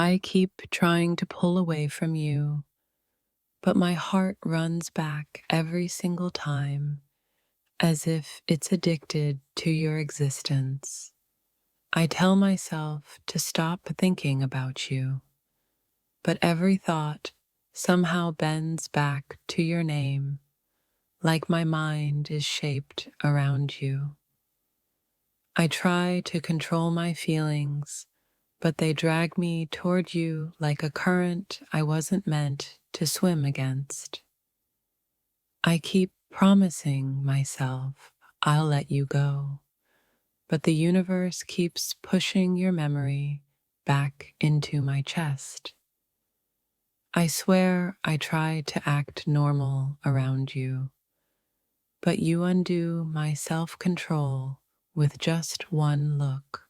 I keep trying to pull away from you, but my heart runs back every single time as if it's addicted to your existence. I tell myself to stop thinking about you, but every thought somehow bends back to your name, like my mind is shaped around you. I try to control my feelings, but they drag me toward you like a current I wasn't meant to swim against. I keep promising myself I'll let you go, but the universe keeps pushing your memory back into my chest. I swear I try to act normal around you, but you undo my self-control with just one look.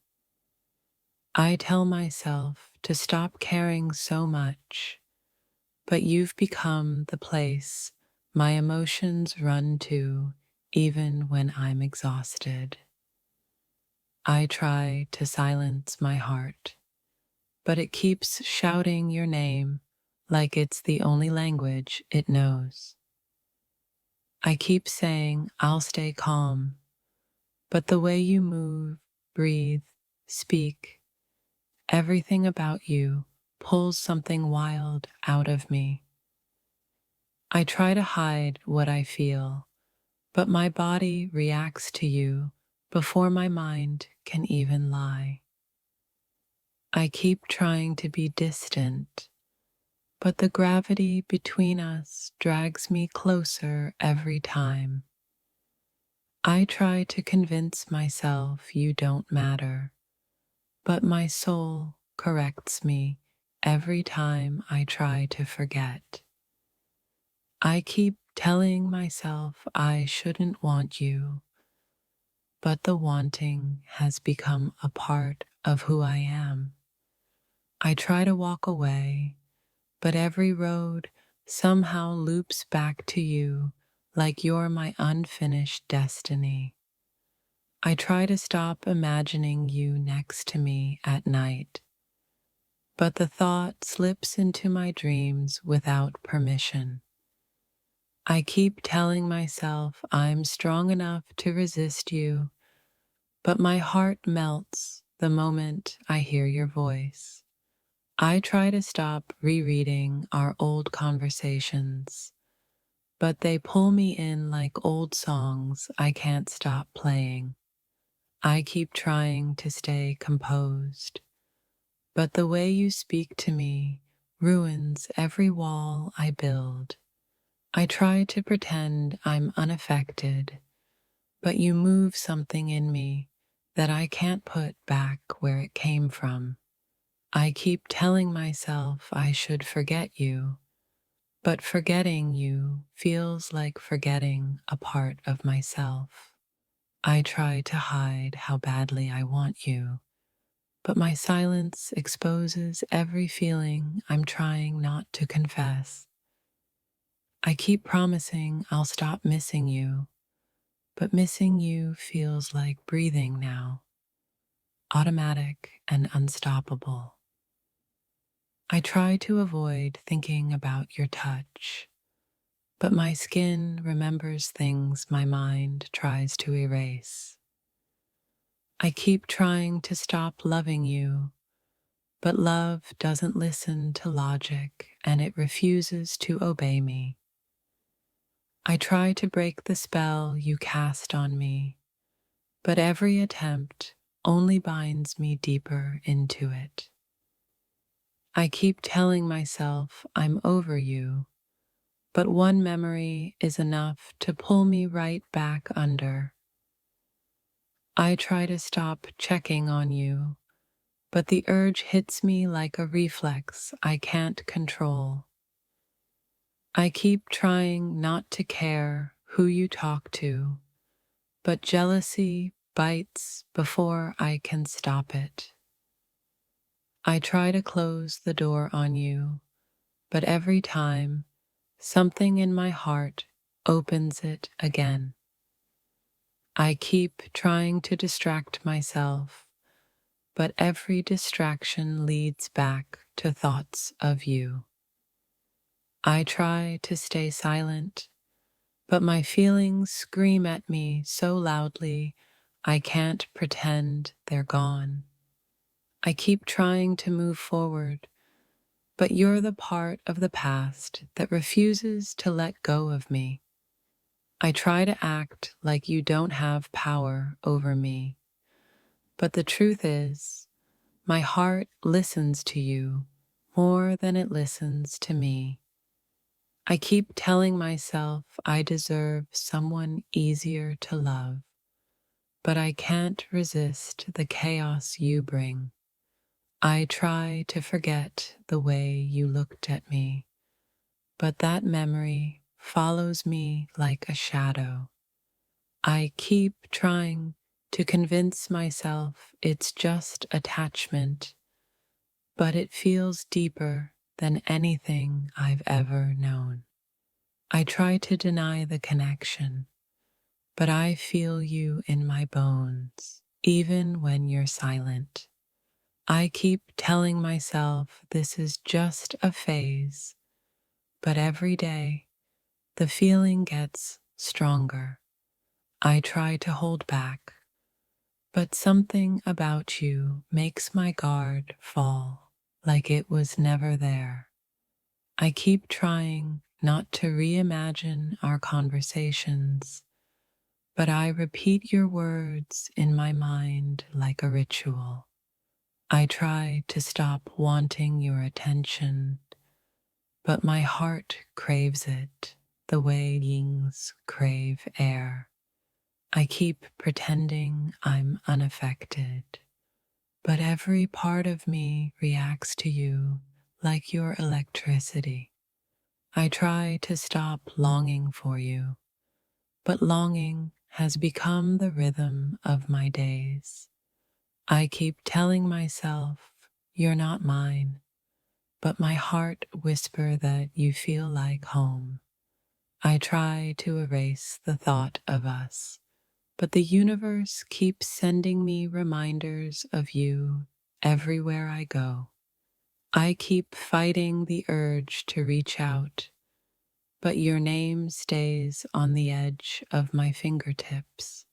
I tell myself to stop caring so much, but you've become the place my emotions run to even when I'm exhausted. I try to silence my heart, but it keeps shouting your name like it's the only language it knows. I keep saying I'll stay calm, but the way you move, breathe, speak, everything about you pulls something wild out of me. I try to hide what I feel, but my body reacts to you before my mind can even lie. I keep trying to be distant, but the gravity between us drags me closer every time. I try to convince myself you don't matter, but my soul corrects me every time I try to forget. I keep telling myself I shouldn't want you, but the wanting has become a part of who I am. I try to walk away, but every road somehow loops back to you like you're my unfinished destiny. I try to stop imagining you next to me at night, but the thought slips into my dreams without permission. I keep telling myself I'm strong enough to resist you, but my heart melts the moment I hear your voice. I try to stop rereading our old conversations, but they pull me in like old songs I can't stop playing. I keep trying to stay composed, but the way you speak to me ruins every wall I build. I try to pretend I'm unaffected, but you move something in me that I can't put back where it came from. I keep telling myself I should forget you, but forgetting you feels like forgetting a part of myself. I try to hide how badly I want you, but my silence exposes every feeling I'm trying not to confess. I keep promising I'll stop missing you, but missing you feels like breathing now, automatic and unstoppable. I try to avoid thinking about your touch, but my skin remembers things my mind tries to erase. I keep trying to stop loving you, but love doesn't listen to logic and it refuses to obey me. I try to break the spell you cast on me, but every attempt only binds me deeper into it. I keep telling myself I'm over you, but one memory is enough to pull me right back under. I try to stop checking on you, but the urge hits me like a reflex I can't control. I keep trying not to care who you talk to, but jealousy bites before I can stop it. I try to close the door on you, but every time, something in my heart opens it again. I keep trying to distract myself, but every distraction leads back to thoughts of you. I try to stay silent, but my feelings scream at me so loudly I can't pretend they're gone. I keep trying to move forward, but you're the part of the past that refuses to let go of me. I try to act like you don't have power over me, but the truth is, my heart listens to you more than it listens to me. I keep telling myself I deserve someone easier to love, but I can't resist the chaos you bring. I try to forget the way you looked at me, but that memory follows me like a shadow. I keep trying to convince myself it's just attachment, but it feels deeper than anything I've ever known. I try to deny the connection, but I feel you in my bones, even when you're silent. I keep telling myself this is just a phase, but every day the feeling gets stronger. I try to hold back, but something about you makes my guard fall, like it was never there. I keep trying not to reimagine our conversations, but I repeat your words in my mind like a ritual. I try to stop wanting your attention, but my heart craves it the way yings crave air. I keep pretending I'm unaffected, but every part of me reacts to you like your electricity. I try to stop longing for you, but longing has become the rhythm of my days. I keep telling myself, you're not mine, but my heart whisper that you feel like home. I try to erase the thought of us, but the universe keeps sending me reminders of you everywhere I go. I keep fighting the urge to reach out, but your name stays on the edge of my fingertips.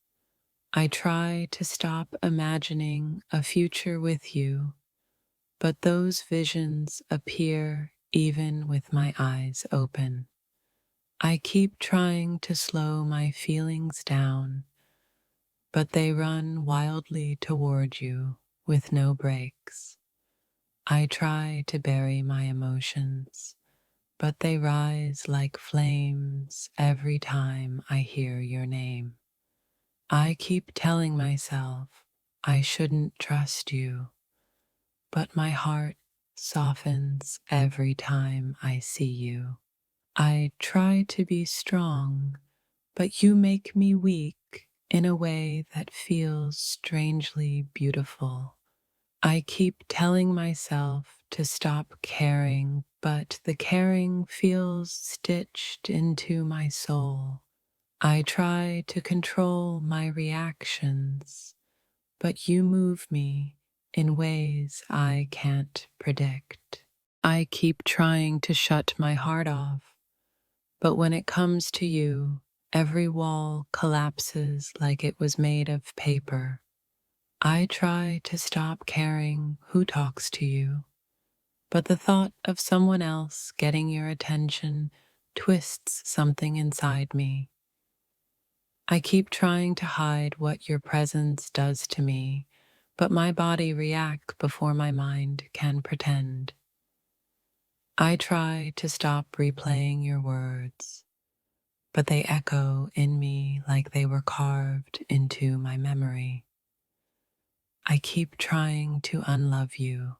I try to stop imagining a future with you, but those visions appear even with my eyes open. I keep trying to slow my feelings down, but they run wildly toward you with no brakes. I try to bury my emotions, but they rise like flames every time I hear your name. I keep telling myself I shouldn't trust you, but my heart softens every time I see you. I try to be strong, but you make me weak in a way that feels strangely beautiful. I keep telling myself to stop caring, but the caring feels stitched into my soul. I try to control my reactions, but you move me in ways I can't predict. I keep trying to shut my heart off, but when it comes to you, every wall collapses like it was made of paper. I try to stop caring who talks to you, but the thought of someone else getting your attention twists something inside me. I keep trying to hide what your presence does to me, but my body reacts before my mind can pretend. I try to stop replaying your words, but they echo in me like they were carved into my memory. I keep trying to unlove you,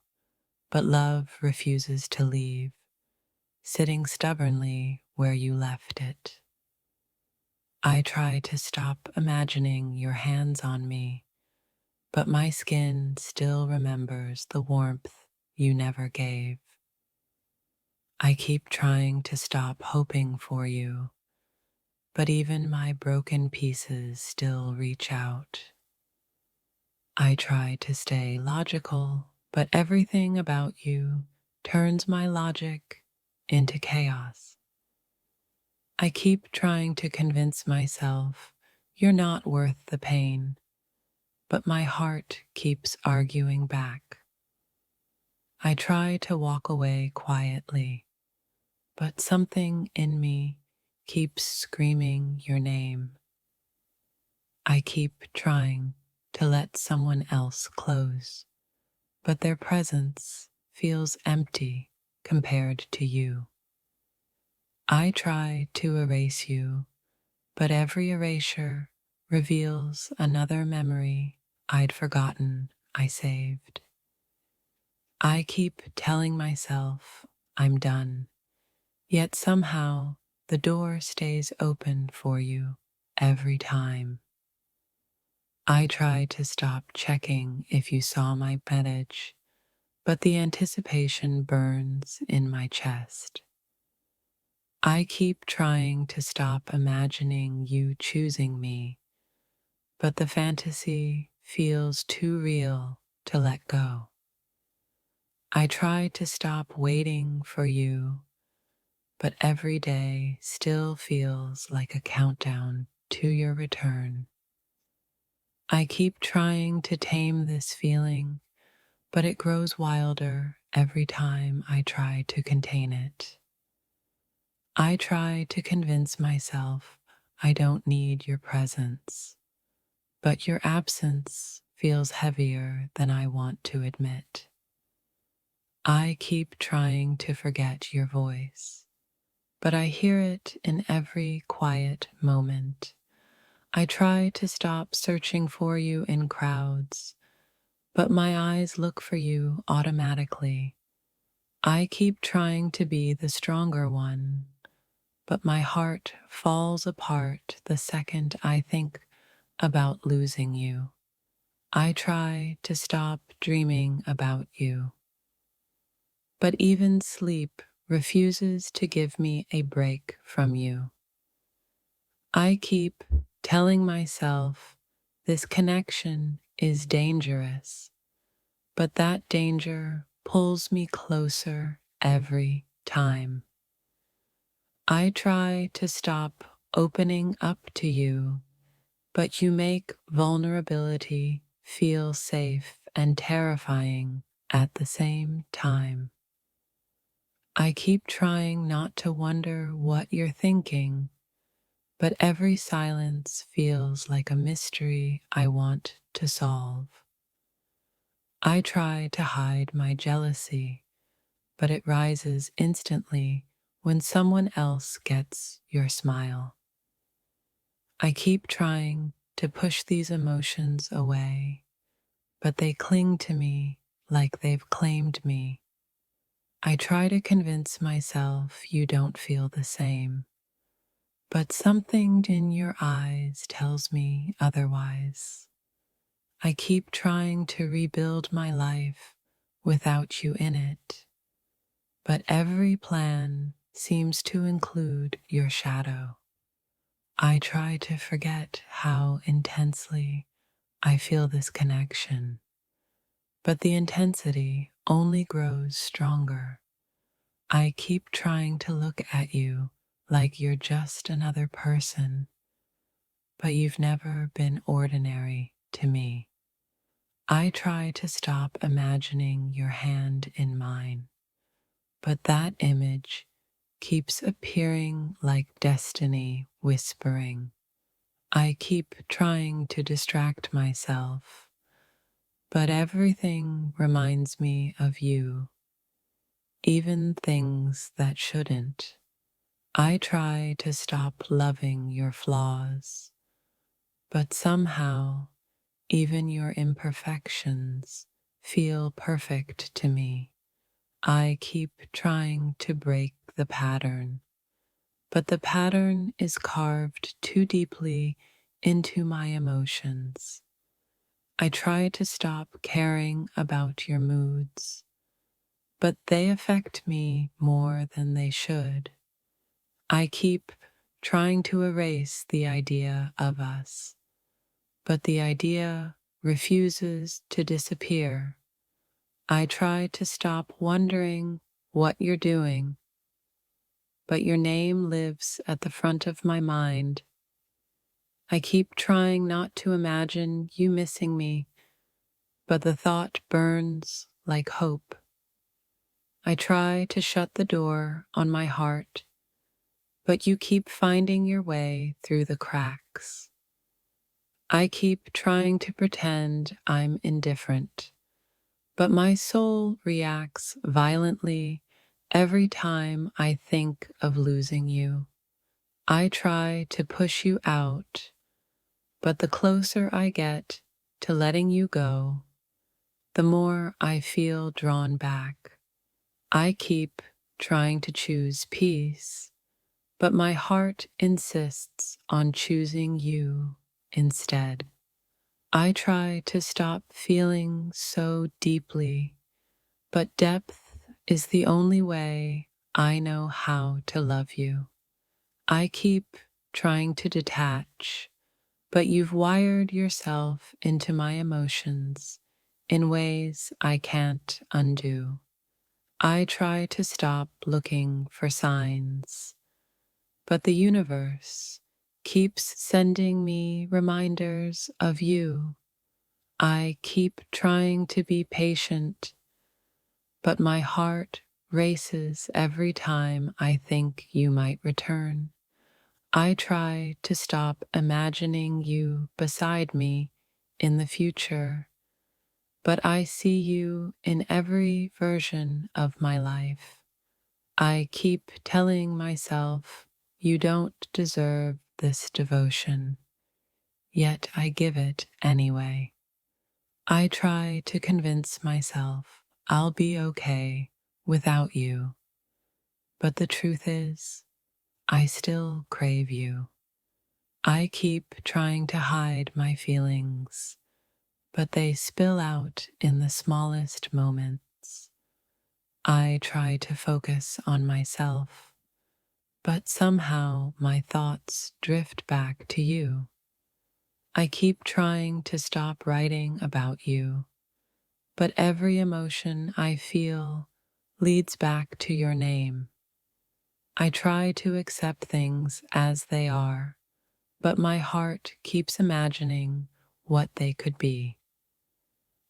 but love refuses to leave, sitting stubbornly where you left it. I try to stop imagining your hands on me, but my skin still remembers the warmth you never gave. I keep trying to stop hoping for you, but even my broken pieces still reach out. I try to stay logical, but everything about you turns my logic into chaos. I keep trying to convince myself you're not worth the pain, but my heart keeps arguing back. I try to walk away quietly, but something in me keeps screaming your name. I keep trying to let someone else close, but their presence feels empty compared to you. I try to erase you, but every erasure reveals another memory I'd forgotten I saved. I keep telling myself I'm done, yet somehow the door stays open for you every time. I try to stop checking if you saw my message, but the anticipation burns in my chest. I keep trying to stop imagining you choosing me, but the fantasy feels too real to let go. I try to stop waiting for you, but every day still feels like a countdown to your return. I keep trying to tame this feeling, but it grows wilder every time I try to contain it. I try to convince myself I don't need your presence, but your absence feels heavier than I want to admit. I keep trying to forget your voice, but I hear it in every quiet moment. I try to stop searching for you in crowds, but my eyes look for you automatically. I keep trying to be the stronger one, but my heart falls apart the second I think about losing you. I try to stop dreaming about you, but even sleep refuses to give me a break from you. I keep telling myself this connection is dangerous, but that danger pulls me closer every time. I try to stop opening up to you, but you make vulnerability feel safe and terrifying at the same time. I keep trying not to wonder what you're thinking, but every silence feels like a mystery I want to solve. I try to hide my jealousy, but it rises instantly when someone else gets your smile. I keep trying to push these emotions away, but they cling to me like they've claimed me. I try to convince myself you don't feel the same, but something in your eyes tells me otherwise. I keep trying to rebuild my life without you in it, but every plan seems to include your shadow. I try to forget how intensely I feel this connection, but the intensity only grows stronger. I keep trying to look at you like you're just another person, but you've never been ordinary to me. I try to stop imagining your hand in mine, but that image keeps appearing like destiny whispering. I keep trying to distract myself, but everything reminds me of you, even things that shouldn't. I try to stop loving your flaws, but somehow even your imperfections feel perfect to me. I keep trying to break the pattern, but the pattern is carved too deeply into my emotions. I try to stop caring about your moods, but they affect me more than they should. I keep trying to erase the idea of us, but the idea refuses to disappear. I try to stop wondering what you're doing, but your name lives at the front of my mind. I keep trying not to imagine you missing me, but the thought burns like hope. I try to shut the door on my heart, but you keep finding your way through the cracks. I keep trying to pretend I'm indifferent, but my soul reacts violently every time I think of losing you. I try to push you out, but the closer I get to letting you go, the more I feel drawn back. I keep trying to choose peace, but my heart insists on choosing you instead. I try to stop feeling so deeply, but depth is the only way I know how to love you. I keep trying to detach, but you've wired yourself into my emotions in ways I can't undo. I try to stop looking for signs, but the universe keeps sending me reminders of you. I keep trying to be patient, but my heart races every time I think you might return. I try to stop imagining you beside me in the future, but I see you in every version of my life. I keep telling myself you don't deserve this devotion, yet I give it anyway. I try to convince myself I'll be okay without you, but the truth is, I still crave you. I keep trying to hide my feelings, but they spill out in the smallest moments. I try to focus on myself, but somehow my thoughts drift back to you. I keep trying to stop writing about you, but every emotion I feel leads back to your name. I try to accept things as they are, but my heart keeps imagining what they could be.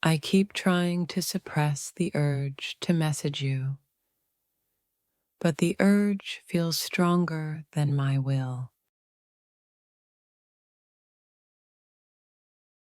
I keep trying to suppress the urge to message you, but the urge feels stronger than my will.